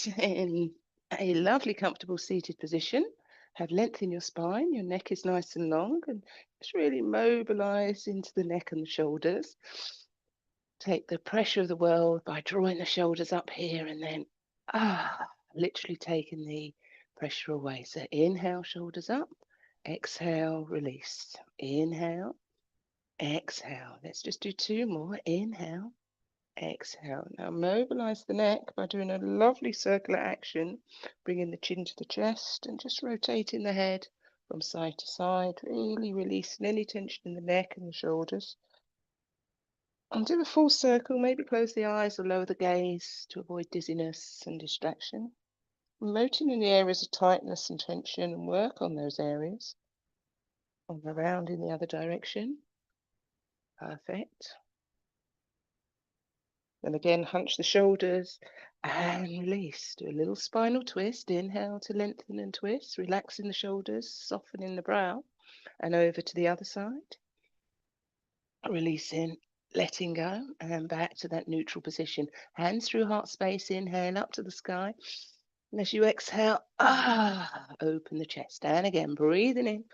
in a lovely, comfortable seated position. Have length in your spine. Your neck is nice and long, and just really mobilize into the neck and the shoulders. Take the pressure of the world by drawing the shoulders up here and then literally taking the pressure away. So inhale, shoulders up. Exhale, release. Inhale, exhale. Let's just do two more. Inhale, exhale. Now mobilize the neck by doing a lovely circular action, bringing the chin to the chest and just rotating the head from side to side, really releasing any tension in the neck and the shoulders. And do a full circle, maybe close the eyes or lower the gaze to avoid dizziness and distraction. Noting any areas of tightness and tension and work on those areas. And around in the other direction. Perfect. And again, hunch the shoulders and release. Do a little spinal twist. Inhale to lengthen and twist, relaxing the shoulders, softening the brow, and over to the other side. Releasing, letting go, and back to that neutral position. Hands through heart space. Inhale up to the sky. And as you exhale, open the chest. And again, breathing in.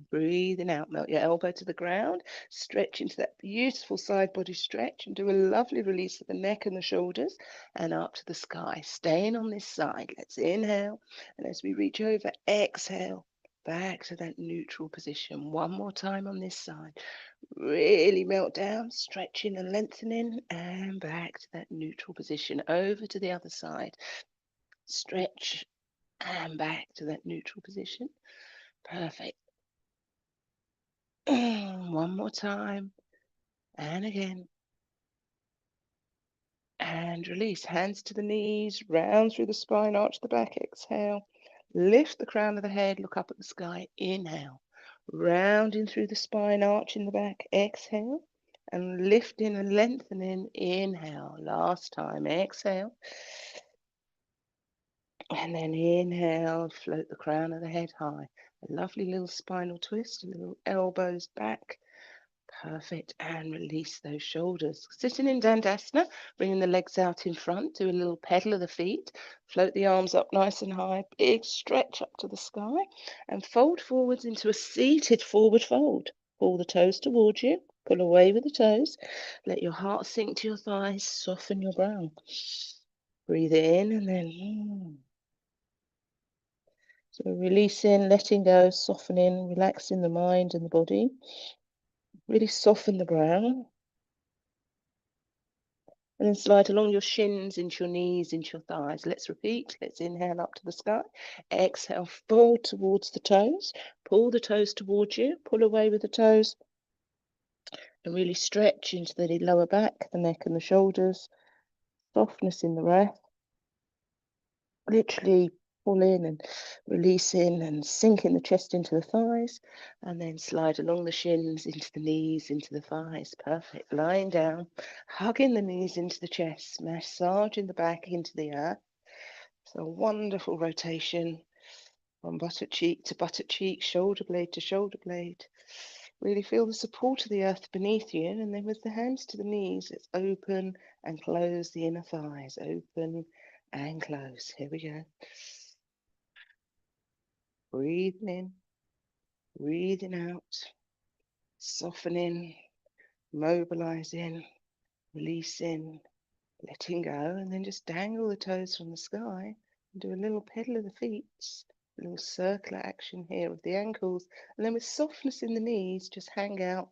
Breathing out, melt your elbow to the ground, stretch into that beautiful side body stretch and do a lovely release of the neck and the shoulders and up to the sky. Staying on this side, let's inhale, and as we reach over, exhale, back to that neutral position. One more time on this side. Really melt down, stretching and lengthening, and back to that neutral position. Over to the other side. Stretch and back to that neutral position. Perfect. One more time. And again. And release. Hands to the knees, round through the spine, arch the back. Exhale. Lift the crown of the head, look up at the sky. Inhale. Rounding through the spine, arching the back. Exhale. And lifting and lengthening. Inhale. Last time. Exhale. And then inhale, float the crown of the head high. A lovely little spinal twist, a little elbows back. Perfect. And release those shoulders. Sitting in Dandasana, bringing the legs out in front. Do a little pedal of the feet. Float the arms up nice and high. Big stretch up to the sky. And fold forwards into a seated forward fold. Pull the toes towards you. Pull away with the toes. Let your heart sink to your thighs. Soften your brow. Breathe in and then... So releasing, letting go, softening, relaxing the mind and the body. Really soften the brow. And then slide along your shins, into your knees, into your thighs. Let's repeat. Let's inhale up to the sky. Exhale, fold towards the toes. Pull the toes towards you. Pull away with the toes. And really stretch into the lower back, the neck and the shoulders. Softness in the breath. Literally pull in and release in and sinking the chest into the thighs, and then slide along the shins into the knees, into the thighs. Perfect. Lying down, hugging the knees into the chest, massaging the back into the earth. So wonderful rotation from buttock cheek to buttock cheek, shoulder blade to shoulder blade. Really feel the support of the earth beneath you, and then with the hands to the knees, let's open and close the inner thighs. Open and close. Here we go. Breathing in, breathing out, softening, mobilizing, releasing, letting go, and then just dangle the toes from the sky and do a little pedal of the feet, a little circular action here with the ankles, and then with softness in the knees, just hang out,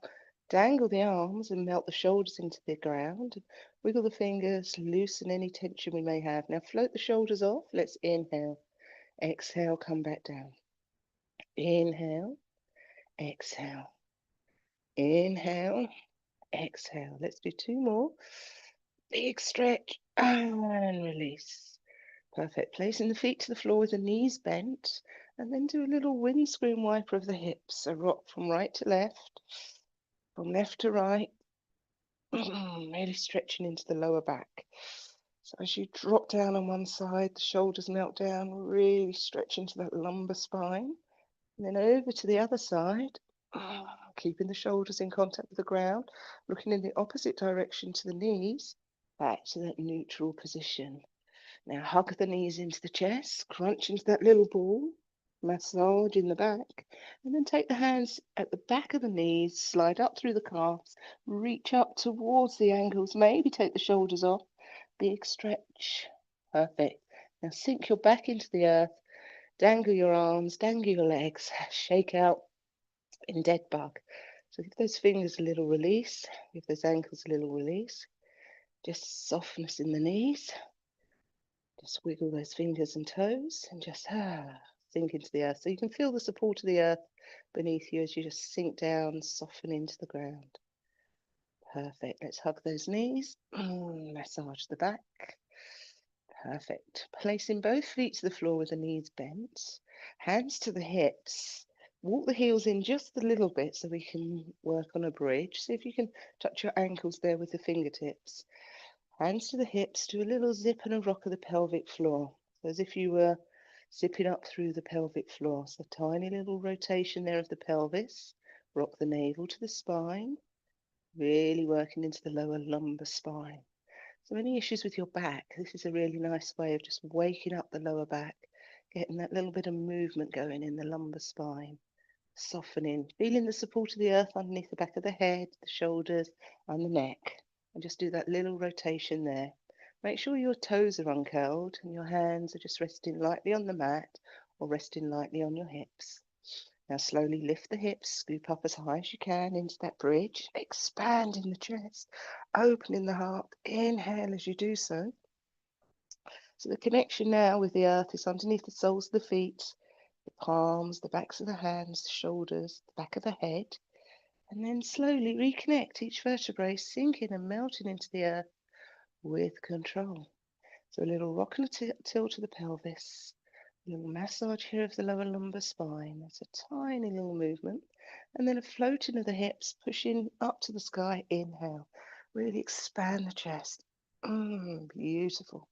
dangle the arms and melt the shoulders into the ground, wiggle the fingers, loosen any tension we may have. Now float the shoulders off. Let's inhale, exhale, come back down. Inhale, exhale, inhale, exhale. Let's do two more. Big stretch and release. Perfect. Placing the feet to the floor with the knees bent, and then do a little windscreen wiper of the hips. So rock from right to left, from left to right, really stretching into the lower back. So as you drop down on one side, the shoulders melt down, really stretch into that lumbar spine. And then over to the other side, keeping the shoulders in contact with the ground, looking in the opposite direction to the knees. back to that neutral position. Now hug the knees into the chest, crunch into that little ball, massage in the back, and then take the hands at the back of the knees, slide up through the calves, reach up towards the ankles, maybe take the shoulders off, big stretch. Perfect. Now sink your back into the earth, dangle your arms, dangle your legs, shake out in dead bug. So give those fingers a little release, give those ankles a little release, just softness in the knees. Just wiggle those fingers and toes and just sink into the earth. So you can feel the support of the earth beneath you as you just sink down, soften into the ground. Perfect. Let's hug those knees, massage the back. Perfect. Placing both feet to the floor with the knees bent, hands to the hips. Walk the heels in just a little bit so we can work on a bridge. See if you can touch your ankles there with the fingertips. Hands to the hips, do a little zip and a rock of the pelvic floor. So as if you were zipping up through the pelvic floor. So tiny little rotation there of the pelvis. Rock the navel to the spine. Really working into the lower lumbar spine. So any issues with your back, this is a really nice way of just waking up the lower back, getting that little bit of movement going in the lumbar spine. Softening, feeling the support of the earth underneath the back of the head, the shoulders, and the neck. And just do that little rotation there. Make sure your toes are uncurled and your hands are just resting lightly on the mat or resting lightly on your hips. Now slowly lift the hips, scoop up as high as you can into that bridge, expanding the chest, opening the heart. Inhale as you do so. So the connection now with the earth is underneath the soles of the feet, the palms, the backs of the hands, the shoulders, the back of the head. And then slowly reconnect each vertebrae, sinking and melting into the earth with control. So a little rock and a tilt to the pelvis, a little massage here of the lower lumbar spine. That's a tiny little movement. And then a floating of the hips, pushing up to the sky. Inhale. Really expand the chest. Beautiful.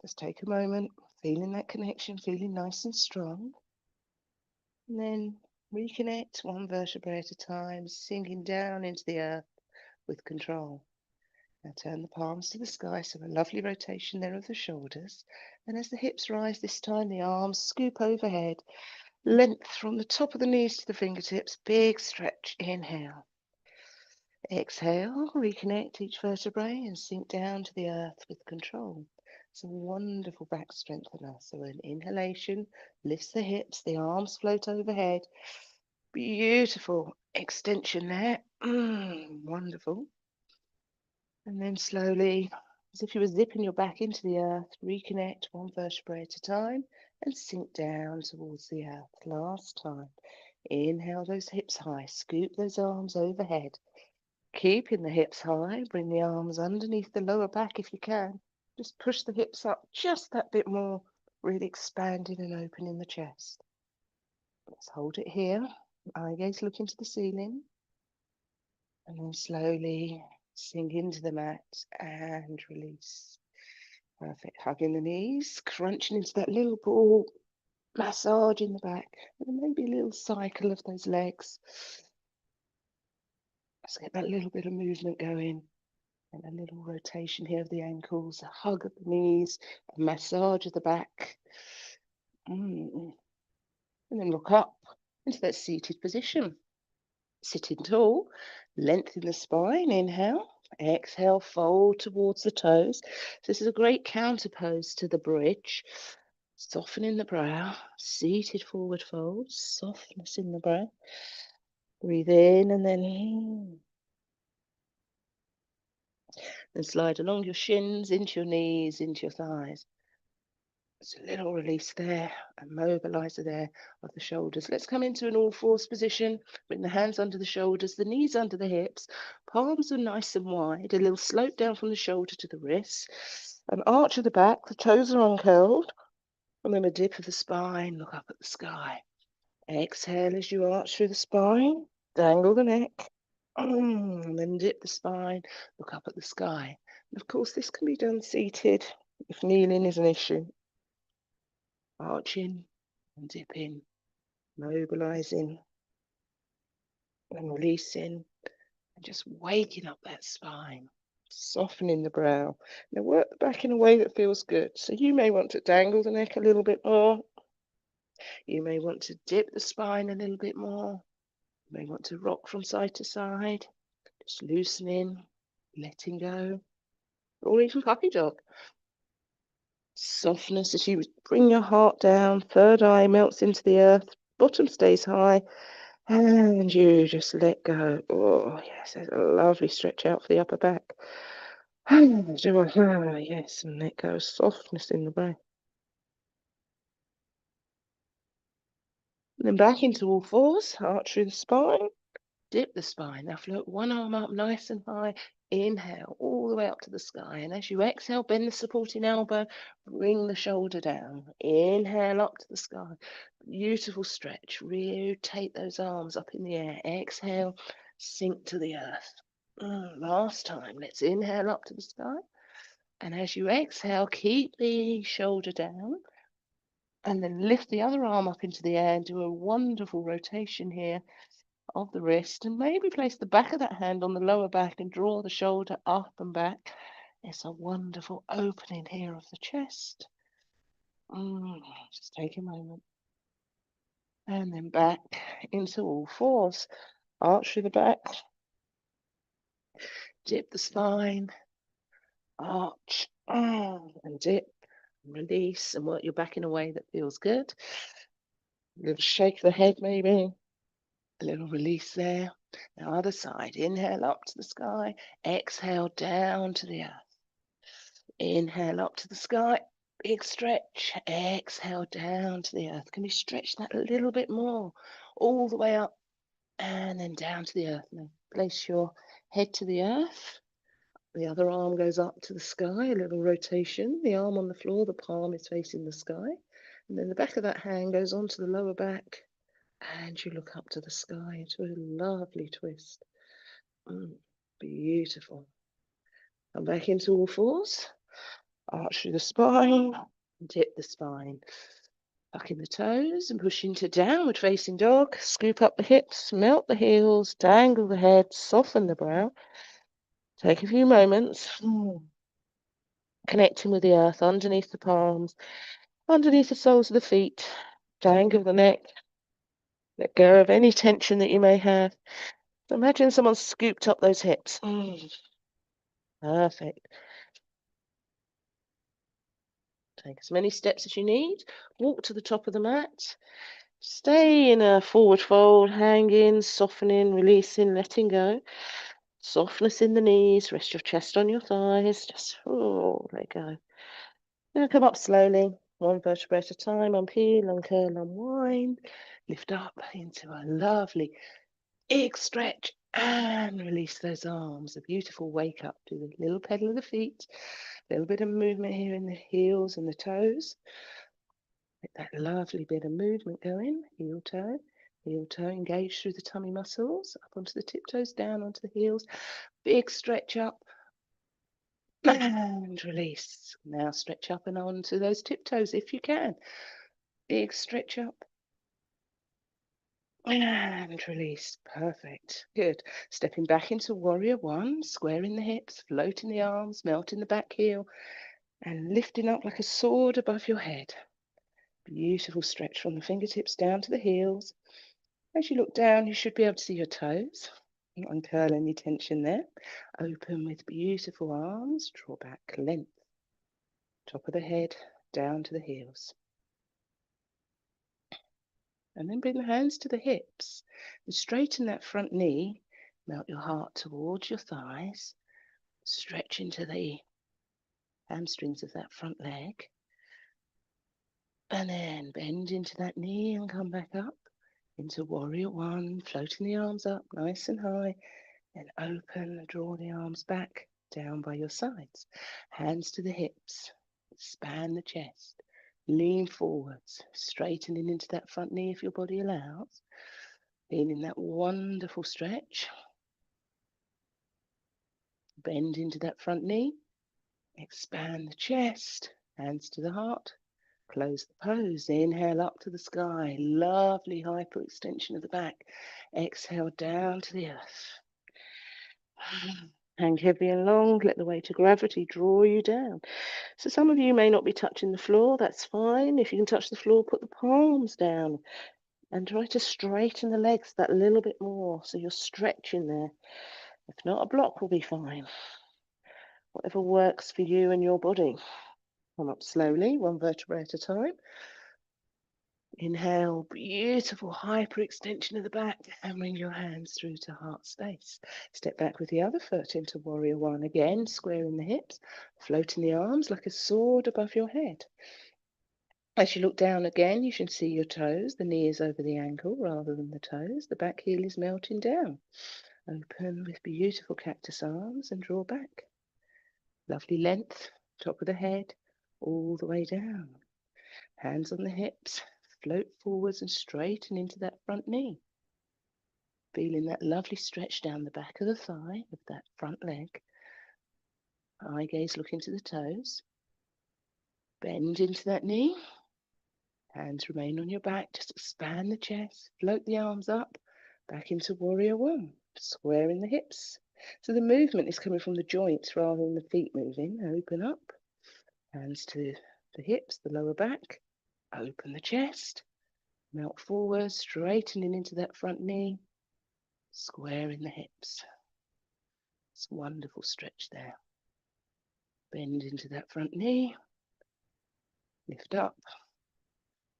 Just take a moment, feeling that connection, feeling nice and strong. And then reconnect one vertebrae at a time, sinking down into the earth with control. Now turn the palms to the sky, so a lovely rotation there of the shoulders. And as the hips rise this time, the arms scoop overhead, length from the top of the knees to the fingertips, big stretch. Inhale. Exhale, reconnect each vertebrae and sink down to the earth with control. Some wonderful back strengthener. So an inhalation lifts the hips, the arms float overhead. Beautiful extension there. Wonderful. And then slowly, as if you were zipping your back into the earth, reconnect one vertebrae at a time and sink down towards the earth. Last time. Inhale those hips high, scoop those arms overhead. Keeping the hips high, bring the arms underneath the lower back if you can. Just push the hips up just that bit more, really expanding and opening the chest. Let's hold it here. Eye gaze look into the ceiling. And then slowly sink into the mat and release. Perfect. Hugging the knees, crunching into that little ball, massage in the back, and maybe a little cycle of those legs. Let's get that little bit of movement going. And a little rotation here of the ankles, a hug of the knees, a massage of the back. And then look up into that seated position. Sitting tall, lengthen the spine, inhale. Exhale, fold towards the toes. So this is a great counter pose to the bridge. Softening the brow, seated forward fold, softness in the brow. Breathe in and then slide along your shins, into your knees, into your thighs. There's a little release there, a mobilizer there of the shoulders. Let's come into an all fours position. Bring the hands under the shoulders, the knees under the hips. Palms are nice and wide. A little slope down from the shoulder to the wrists. An arch of the back. The toes are uncurled. And then a dip of the spine. Look up at the sky. Exhale as you arch through the spine. Dangle the neck. And then dip the spine. Look up at the sky. And of course, this can be done seated if kneeling is an issue. Arching and dipping, mobilizing and releasing, and just waking up that spine. Softening the brow. Now work the back in a way that feels good. So you may want to dangle the neck a little bit more. You may want to dip the spine a little bit more. You may want to rock from side to side. Just loosening, letting go. Or even puppy dog. Softness as you bring your heart down. Third eye melts into the earth. Bottom stays high. And you just let go. Oh, yes, there's a lovely stretch out for the upper back. Yes, and let go. Softness in the breath. And then back into all fours, arch through the spine. Dip the spine. Now float one arm up nice and high. Inhale all the way up to the sky. And as you exhale, bend the supporting elbow. Bring the shoulder down. Inhale up to the sky. Beautiful stretch. Rotate those arms up in the air. Exhale, sink to the earth. Last time. Let's inhale up to the sky. And as you exhale, keep the shoulder down. And then lift the other arm up into the air and do a wonderful rotation here of the wrist, and maybe place the back of that hand on the lower back and draw the shoulder up and back. It's a wonderful opening here of the chest. Just take a moment. And then back into all fours. Arch through the back. Dip the spine. Arch. And dip. Release and work your back in a way that feels good. A little shake of the head maybe. A little release there. Now other side. Inhale up to the sky. Exhale down to the earth. Inhale up to the sky. Big stretch. Exhale down to the earth. Can we stretch that a little bit more? All the way up and then down to the earth. Now place your head to the earth. The other arm goes up to the sky. A little rotation. The arm on the floor. The palm is facing the sky. And then the back of that hand goes onto the lower back. And you look up to the sky into a lovely twist. Beautiful. Come back into all fours. Arch through the spine. Dip the spine. Tuck in the toes and push into downward facing dog. Scoop up the hips. Melt the heels. Dangle the head. Soften the brow. Take a few moments. Connecting with the earth underneath the palms. Underneath the soles of the feet. Dangle the neck. Let go of any tension that you may have. Imagine someone scooped up those hips. Perfect. Take as many steps as you need. Walk to the top of the mat. Stay in a forward fold, hanging, softening, releasing, letting go. Softness in the knees. Rest your chest on your thighs. Just let go. Now come up slowly, one vertebra at a time. Unpeel, uncurl, unwind. Lift up into a lovely big stretch and release those arms. A beautiful wake up. Do the little pedal of the feet. A little bit of movement here in the heels and the toes. Get that lovely bit of movement going. Heel toe, engage through the tummy muscles. Up onto the tiptoes, down onto the heels. Big stretch up. And release. Now stretch up and onto those tiptoes if you can. Big stretch up. And release. Perfect. Good. Stepping back into warrior one, squaring the hips, floating the arms, melting the back heel, and lifting up like a sword above your head. Beautiful stretch from the fingertips down to the heels. As you look down, you should be able to see your toes. Uncurl any tension there. Open with beautiful arms. Draw back length. Top of the head, down to the heels. And then bring the hands to the hips and straighten that front knee. Melt your heart towards your thighs. Stretch into the hamstrings of that front leg. And then bend into that knee and come back up into warrior one, floating the arms up nice and high. Then open and draw the arms back down by your sides. Hands to the hips. Expand the chest. Lean forwards, straightening into that front knee if your body allows. Feeling that wonderful stretch. Bend into that front knee. Expand the chest. Hands to the heart. Close the pose. Inhale up to the sky. Lovely hyperextension of the back. Exhale down to the earth. Hang heavy and long, let the weight of gravity draw you down. So some of you may not be touching the floor, that's fine. If you can touch the floor, put the palms down and try to straighten the legs that little bit more so you're stretching there. If not, a block will be fine. Whatever works for you and your body. Come up slowly, one vertebra at a time. Inhale, beautiful hyperextension of the back, hammering your hands through to heart space. Step back with the other foot into warrior one. Again, squaring the hips, floating the arms like a sword above your head. As you look down again, you should see your toes. The knee is over the ankle rather than the toes. The back heel is melting down. Open with beautiful cactus arms and draw back. Lovely length, top of the head, all the way down. Hands on the hips, float forwards and straighten into that front knee. Feeling that lovely stretch down the back of the thigh of that front leg. Eye gaze look into the toes. Bend into that knee. Hands remain on your back. Just expand the chest. Float the arms up. Back into warrior one. Squaring the hips. So the movement is coming from the joints rather than the feet moving. Open up. Hands to the hips, the lower back. Open the chest. Melt forward, straightening into that front knee, squaring the hips. It's a wonderful stretch there. Bend into that front knee, lift up,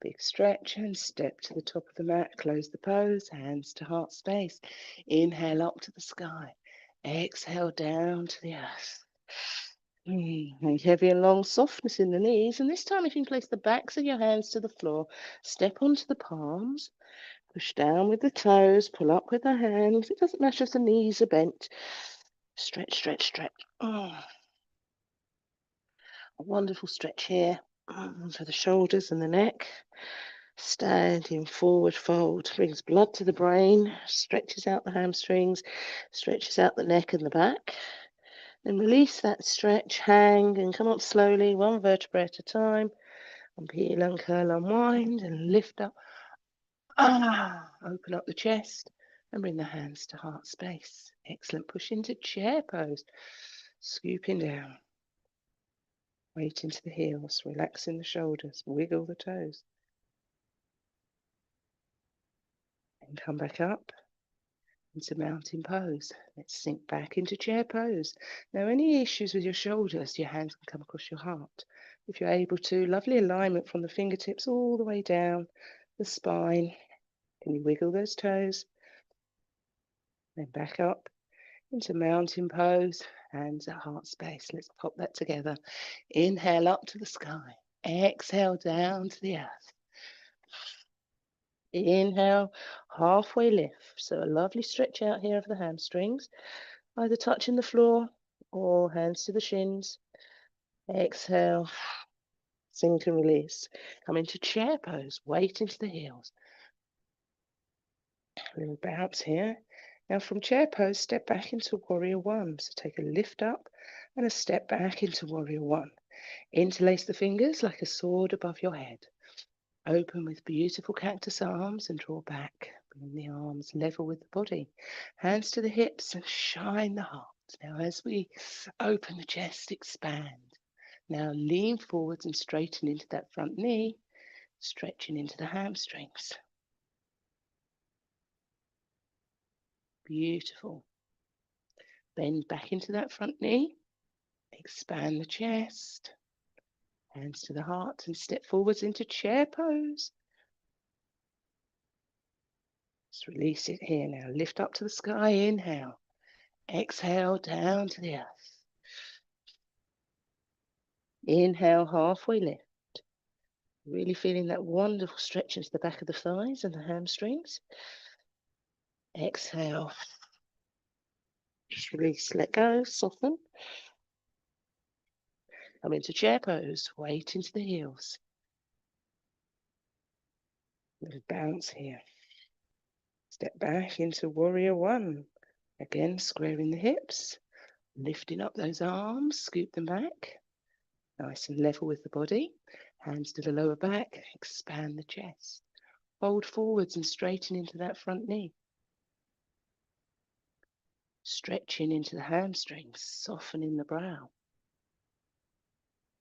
big stretch and step to the top of the mat. Close the pose, hands to heart space. Inhale up to the sky. Exhale down to the earth. Heavy and long, softness in the knees. And this time, if you can place the backs of your hands to the floor, step onto the palms. Push down with the toes, pull up with the hands. It doesn't matter if the knees are bent. Stretch, stretch, stretch. Oh, a wonderful stretch here for the shoulders and the neck. Standing forward fold brings blood to the brain, stretches out the hamstrings, stretches out the neck and the back. Then release that stretch, hang and come up slowly, one vertebra at a time. Unpeel, uncurl, unwind and lift up. Open up the chest and bring the hands to heart space. Excellent. Push into chair pose. Scooping down. Weight into the heels. Relaxing the shoulders. Wiggle the toes. And come back up into mountain pose. Let's sink back into chair pose. Now, any issues with your shoulders, your hands can come across your heart. If you're able to, lovely alignment from the fingertips all the way down the spine. Can you wiggle those toes? Then back up into mountain pose, hands at heart space. Let's pop that together. Inhale up to the sky. Exhale down to the earth. Inhale, halfway lift. So a lovely stretch out here of the hamstrings, either touching the floor or hands to the shins. Exhale, sink and release. Come into chair pose, weight into the heels. A little bounce here. Now from chair pose, step back into warrior one. So take a lift up and a step back into warrior one. Interlace the fingers like a sword above your head. Open with beautiful cactus arms and draw back. Bring the arms level with the body. Hands to the hips and shine the heart. Now as we open the chest, expand. Now lean forwards and straighten into that front knee, stretching into the hamstrings. Beautiful. Bend back into that front knee. Expand the chest. Hands to the heart and step forwards into chair pose. Just release it here now. Lift up to the sky. Inhale. Exhale down to the earth. Inhale, halfway lift. Really feeling that wonderful stretch into the back of the thighs and the hamstrings. Exhale. Just release, let go, soften. Come into chair pose. Weight into the heels. Little bounce here. Step back into warrior one. Again, squaring the hips. Lifting up those arms. Scoop them back. Nice and level with the body. Hands to the lower back. Expand the chest. Fold forwards and straighten into that front knee. Stretching into the hamstrings, softening the brow.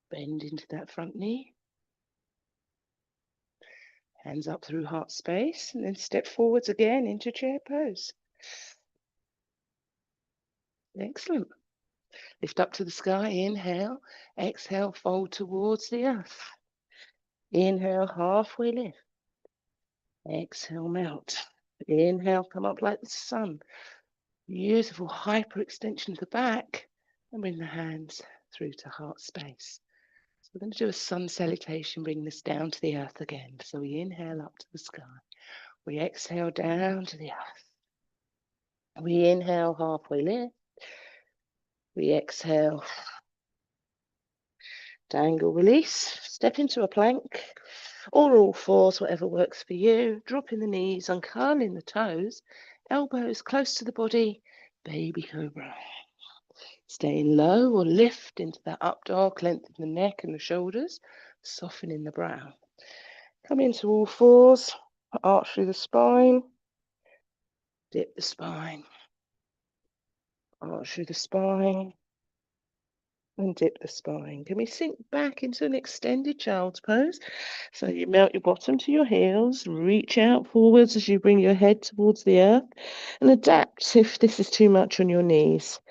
Bend into that front knee. Hands up through heart space, and then step forwards again into chair pose. Excellent. Lift up to the sky, inhale. Exhale, fold towards the earth. Inhale, halfway lift. Exhale, melt. Inhale, come up like the sun. Beautiful hyperextension of the back, and bring the hands through to heart space. So we're going to do a sun salutation, bring this down to the earth again. So we inhale up to the sky. We exhale down to the earth. We inhale, halfway lift. We exhale, dangle, release. Step into a plank or all fours, whatever works for you. Dropping the knees, uncurling the toes, elbows close to the body, baby cobra. Staying low or lift into that up dog, lengthen the neck and the shoulders, softening the brow. Come into all fours, arch through the spine, dip the spine, arch through the spine, and dip the spine. Can we sink back into an extended child's pose? So you melt your bottom to your heels, reach out forwards as you bring your head towards the earth, and adapt if this is too much on your knees.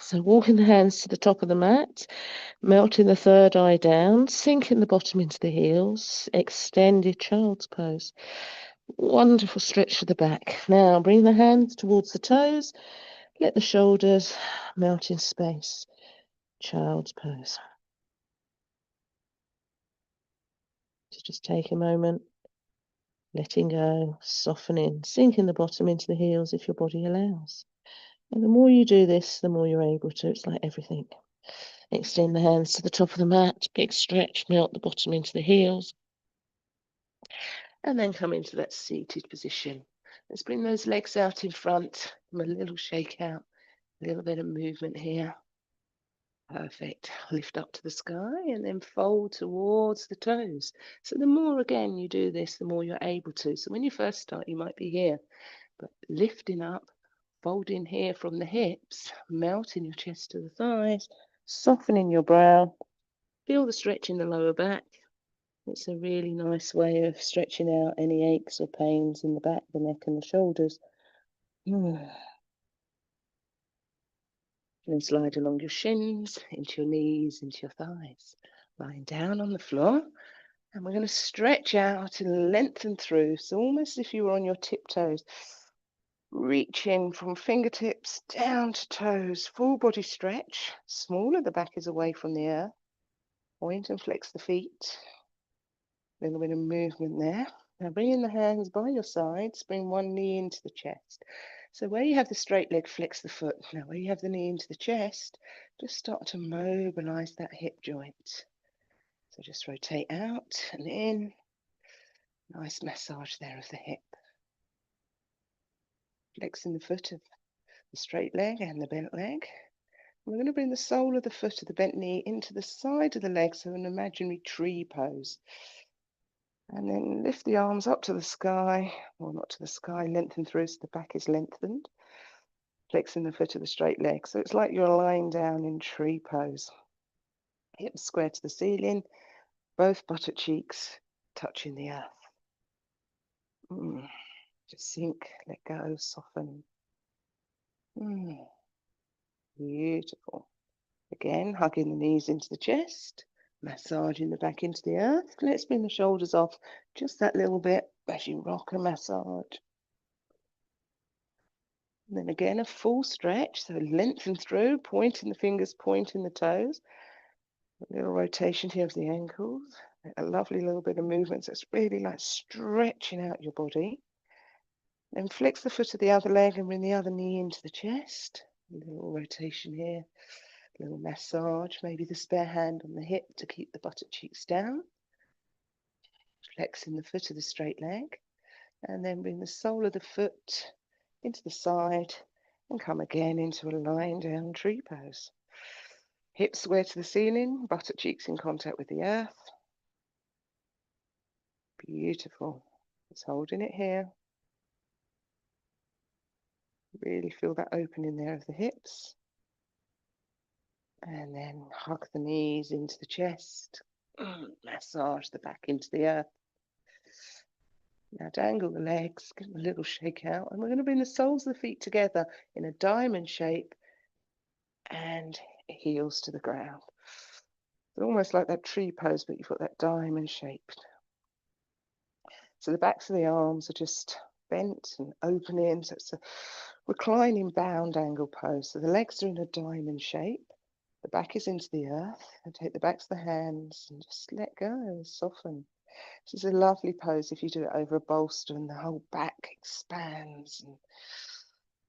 So walking the hands to the top of the mat, melting the third eye down, sinking the bottom into the heels, extended child's pose. Wonderful stretch for the back. Now bring the hands towards the toes, let the shoulders melt in space. Child's pose. So just take a moment, letting go, softening, sinking the bottom into the heels if your body allows. And the more you do this, the more you're able to. It's like everything. Extend the hands to the top of the mat, big stretch, melt the bottom into the heels. And then come into that seated position. Let's bring those legs out in front. A little shake out, a little bit of movement here. Perfect. Lift up to the sky and then fold towards the toes. So the more, again, you do this, the more you're able to. So when you first start, you might be here, but lifting up, folding here from the hips, melting your chest to the thighs, softening your brow. Feel the stretch in the lower back. It's a really nice way of stretching out any aches or pains in the back, the neck and the shoulders. And then slide along your shins, into your knees, into your thighs. Lying down on the floor. And we're going to stretch out and lengthen through. So almost as if you were on your tiptoes. Reaching from fingertips down to toes. Full body stretch. Smaller the back is away from the earth. Point and flex the feet. A little bit of movement there. Now bring in the hands by your sides. Bring one knee into the chest. So where you have the straight leg, flex the foot. Now where you have the knee into the chest, just start to mobilize that hip joint. So just rotate out and in. Nice massage there of the hip. Flexing the foot of the straight leg and the bent leg. We're going to bring the sole of the foot of the bent knee into the side of the leg, so an imaginary tree pose. And then lift the arms up to the sky, or not to the sky, lengthen through so the back is lengthened. Flexing the foot of the straight leg. So it's like you're lying down in tree pose. Hips square to the ceiling, both buttock cheeks touching the earth. Just sink, let go, soften. Beautiful. Again, hugging the knees into the chest, massaging the back into the earth. Let's bring the shoulders off just that little bit as you rock and massage. And then again, a full stretch, so lengthen through, pointing the fingers, pointing the toes. A little rotation here of the ankles. A lovely little bit of movement, so it's really like stretching out your body. Then flex the foot of the other leg and bring the other knee into the chest. A little rotation here, a little massage, maybe the spare hand on the hip to keep the buttock cheeks down. Flexing the foot of the straight leg, and then bring the sole of the foot into the side and come again into a lying down tree pose. Hips square to the ceiling, buttock cheeks in contact with the earth. Beautiful. Just holding it here. Really feel that opening there of the hips. And then hug the knees into the chest. Massage the back into the earth. Now dangle the legs, give them a little shake out. And we're going to bring the soles of the feet together in a diamond shape and heels to the ground. It's almost like that tree pose, but you've got that diamond shape. So the backs of the arms are just bent and opening. So it's a reclining bound angle pose. So the legs are in a diamond shape. The back is into the earth. And take the backs of the hands and just let go and soften. This is a lovely pose if you do it over a bolster and the whole back expands. And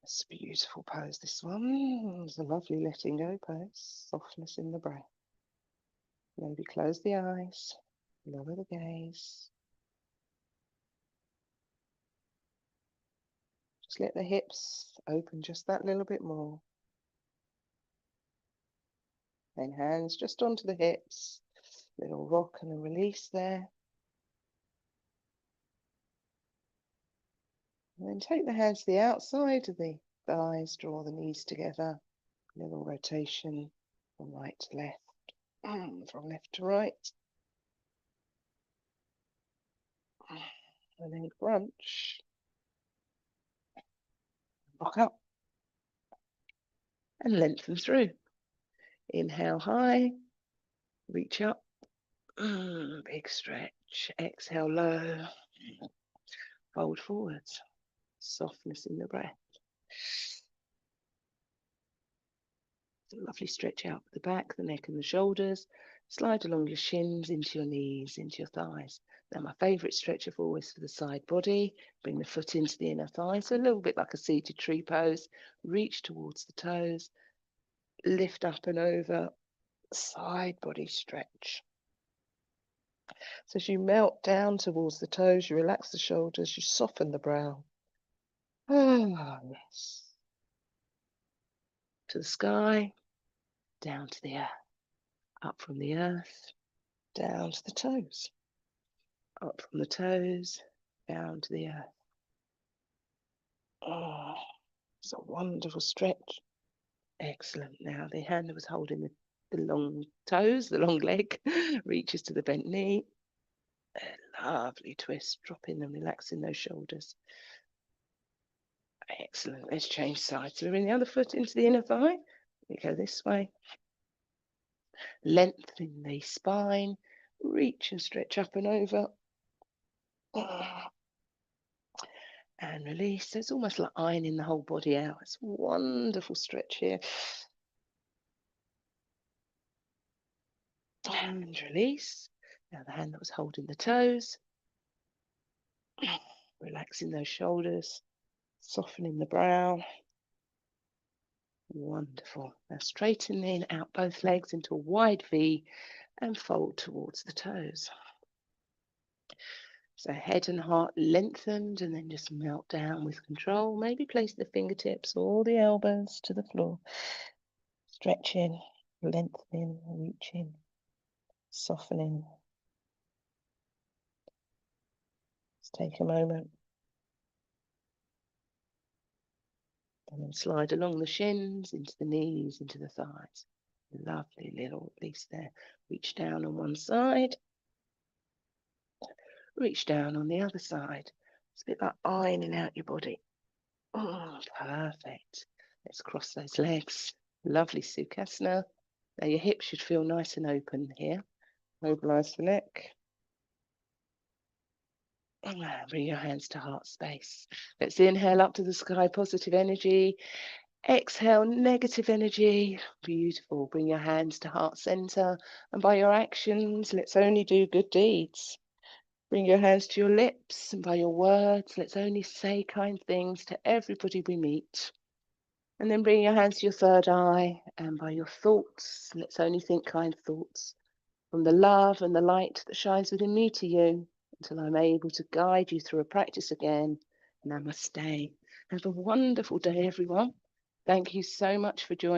it's a beautiful pose, this one. It's a lovely letting go pose. Softness in the breath. Maybe close the eyes, lower the gaze. Just let the hips open just that little bit more. Then hands just onto the hips. Little rock and a release there. And then take the hands to the outside of the thighs, draw the knees together. Little rotation from right to left, from left to right. And then crunch. Rock up. And lengthen through. Inhale high, reach up. Big stretch. Exhale low. Fold forwards. Softness in the breath. Lovely stretch out the back, the neck and the shoulders. Slide along your shins into your knees, into your thighs. Now my favourite stretch of all is for the side body. Bring the foot into the inner thigh, so a little bit like a seated tree pose. Reach towards the toes. Lift up and over. Side body stretch. So as you melt down towards the toes, you relax the shoulders, you soften the brow. Ah, yes. To the sky, down to the earth. Up from the earth, down to the toes. Up from the toes, down to the earth. Oh, it's a wonderful stretch. Excellent. Now the hand that was holding the long toes, the long leg, reaches to the bent knee. A lovely twist, dropping and relaxing those shoulders. Excellent. Let's change sides. So we're in the other foot into the inner thigh. We go this way. Lengthen the spine. Reach and stretch up and over. And release. So it's almost like ironing the whole body out. It's a wonderful stretch here. And release. Now the hand that was holding the toes. Relaxing those shoulders. Softening the brow. Wonderful. Now straightening out both legs into a wide V and fold towards the toes. So head and heart lengthened and then just melt down with control. Maybe place the fingertips or the elbows to the floor. Stretching, lengthening, reaching, softening. Let's take a moment. And then slide along the shins, into the knees, into the thighs. Lovely little release there. Reach down on one side. Reach down on the other side. It's a bit like ironing out your body. Oh, perfect. Let's cross those legs. Lovely Sukhasana. Now your hips should feel nice and open here. Mobilize the neck. Bring your hands to heart space. Let's inhale up to the sky, positive energy. Exhale, negative energy. Beautiful. Bring your hands to heart center. And by your actions, let's only do good deeds. Bring your hands to your lips, and by your words, let's only say kind things to everybody we meet. And then bring your hands to your third eye, and by your thoughts, let's only think kind thoughts. From the love and the light that shines within me to you, until I'm able to guide you through a practice again. Namaste. Have a wonderful day, everyone. Thank you so much for joining.